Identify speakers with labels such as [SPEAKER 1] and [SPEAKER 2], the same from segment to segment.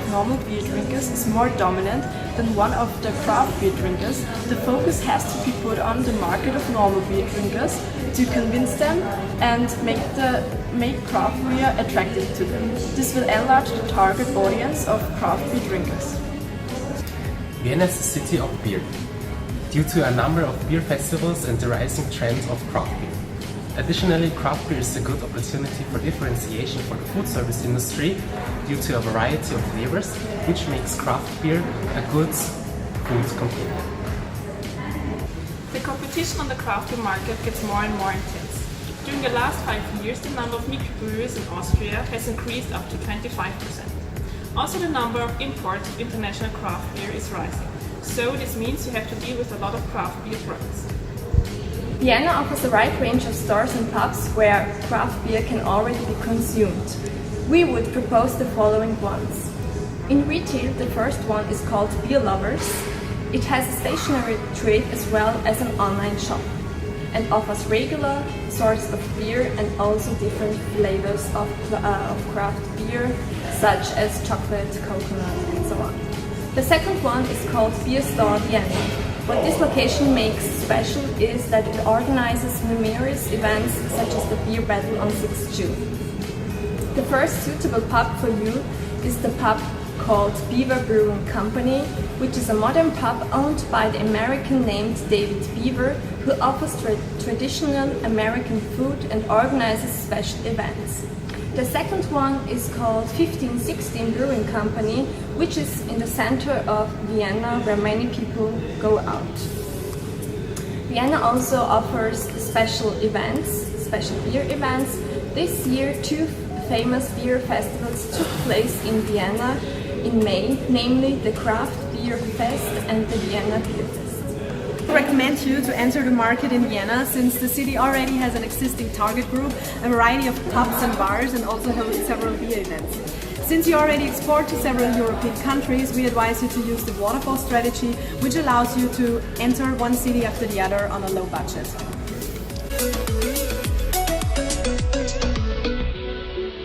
[SPEAKER 1] normal beer drinkers is more dominant than one of the craft beer drinkers, the focus has to be put on the market of normal beer drinkers to convince them and make craft beer attractive to them. This will enlarge the target audience of craft beer drinkers.
[SPEAKER 2] Vienna is a city of beer, due to a number of beer festivals and the rising trend of craft beer. Additionally, craft beer is a good opportunity for differentiation for the food service industry due to a variety of flavors, which makes craft beer a good food companion.
[SPEAKER 3] The competition on the craft beer market gets more and more intense. During the last 5 years, the number of microbreweries in Austria has increased up to 25%. Also, the number of imports of international craft beer is rising. So this means you have to deal with a lot of craft beer brands.
[SPEAKER 1] Vienna offers a wide range of stores and pubs where craft beer can already be consumed. We would propose the following ones. In retail, the first one is called Beer Lovers. It has a stationary trade as well as an online shop and offers regular sorts of beer and also different flavors of craft beer, such as chocolate, coconut and so on. The second one is called Beer Store Vienna. What this location makes special is that it organizes numerous events such as the beer battle on 6th June. The first suitable pub for you is the pub called Beaver Brewing Company, which is a modern pub owned by the American named David Beaver, who offers traditional American food and organizes special events. The second one is called 1516 Brewing Company, which is in the center of Vienna where many people go out. Vienna also offers special events, special beer events. This year 2 famous beer festivals took place in Vienna in May, namely the Craft Beer Fest and the Vienna Beer Fest.
[SPEAKER 4] I recommend you to enter the market in Vienna, since the city already has an existing target group, a variety of pubs and bars, and also hosts several beer events. Since you already export to several European countries, we advise you to use the waterfall strategy, which allows you to enter one city after the other on a low budget.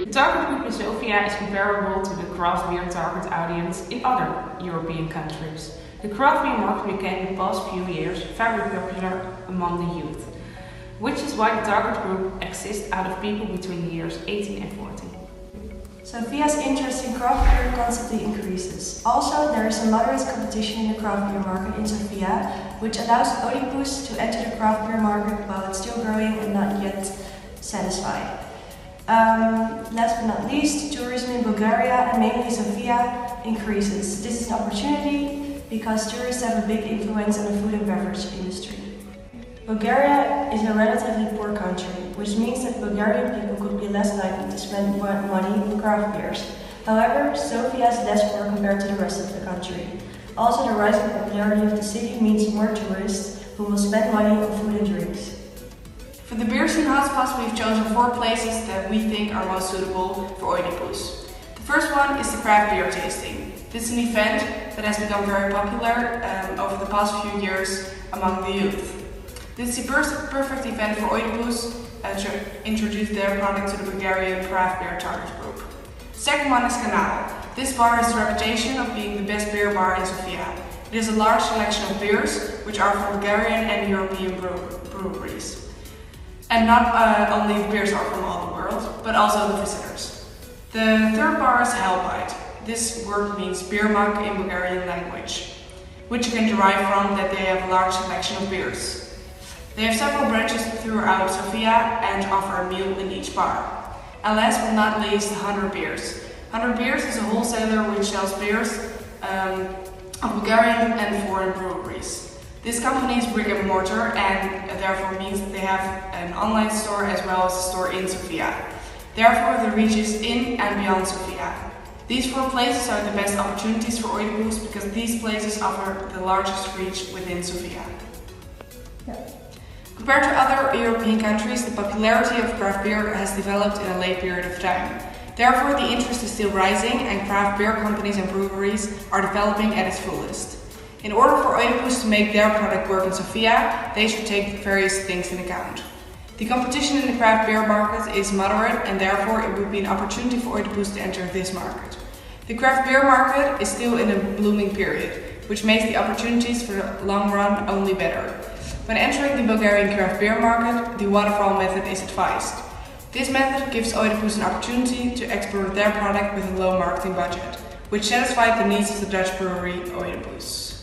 [SPEAKER 5] The target group in Sofia is comparable to the craft beer target audience in other European countries. The craft beer market became in the past few years very popular among the youth, which is why the target group exists out of people between the years 18 and 40.
[SPEAKER 6] Sofia's interest in craft beer constantly increases. Also, there is a moderate competition in the craft beer market in Sofia, which allows Oedipus to enter the craft beer market while it's still growing and not yet satisfied. Last but not least, tourism in Bulgaria and mainly Sofia increases. This is an opportunity because tourists have a big influence on the food and beverage industry. Bulgaria is a relatively poor country, which means that Bulgarian people could be less likely to spend more money on craft beers. However, Sofia is less poor compared to the rest of the country. Also, the rising popularity of the city means more tourists who will spend money on food and drinks.
[SPEAKER 5] For the beer scene hotspots, we've chosen 4 places that we think are most suitable for Oedipus. The first one is the craft beer tasting. This is an event that has become very popular over the past few years among the youth. This is the perfect event for Oedipus to introduce their product to the Bulgarian craft beer target group. The second one is Canal. This bar has the reputation of being the best beer bar in Sofia. It is a large selection of beers, which are from Bulgarian and European breweries. And not only the beers are from all the world, but also the visitors. The third bar is Hellbite. This word means beer mug in Bulgarian language, which you can derive from that they have a large selection of beers. They have several branches throughout Sofia and offer a meal in each bar. And last but not least, 100 Beers. 100 Beers is a wholesaler which sells beers of Bulgarian and foreign breweries. This company is brick and mortar and therefore means that they have an online store as well as a store in Sofia. Therefore, the reach is in and beyond Sofia. These 4 places are the best opportunities for Oedipus because these places offer the largest reach within Sofia. Compared to other European countries, the popularity of craft beer has developed in a late period of time. Therefore, the interest is still rising and craft beer companies and breweries are developing at its fullest. In order for Oedipus to make their product work in Sofia, they should take various things into account. The competition in the craft beer market is moderate and therefore it would be an opportunity for Oedipus to enter this market. The craft beer market is still in a blooming period, which makes the opportunities for the long run only better. When entering the Bulgarian craft beer market, the waterfall method is advised. This method gives Oedipus an opportunity to export their product with a low marketing budget, which satisfied the needs of the Dutch brewery Oedipus.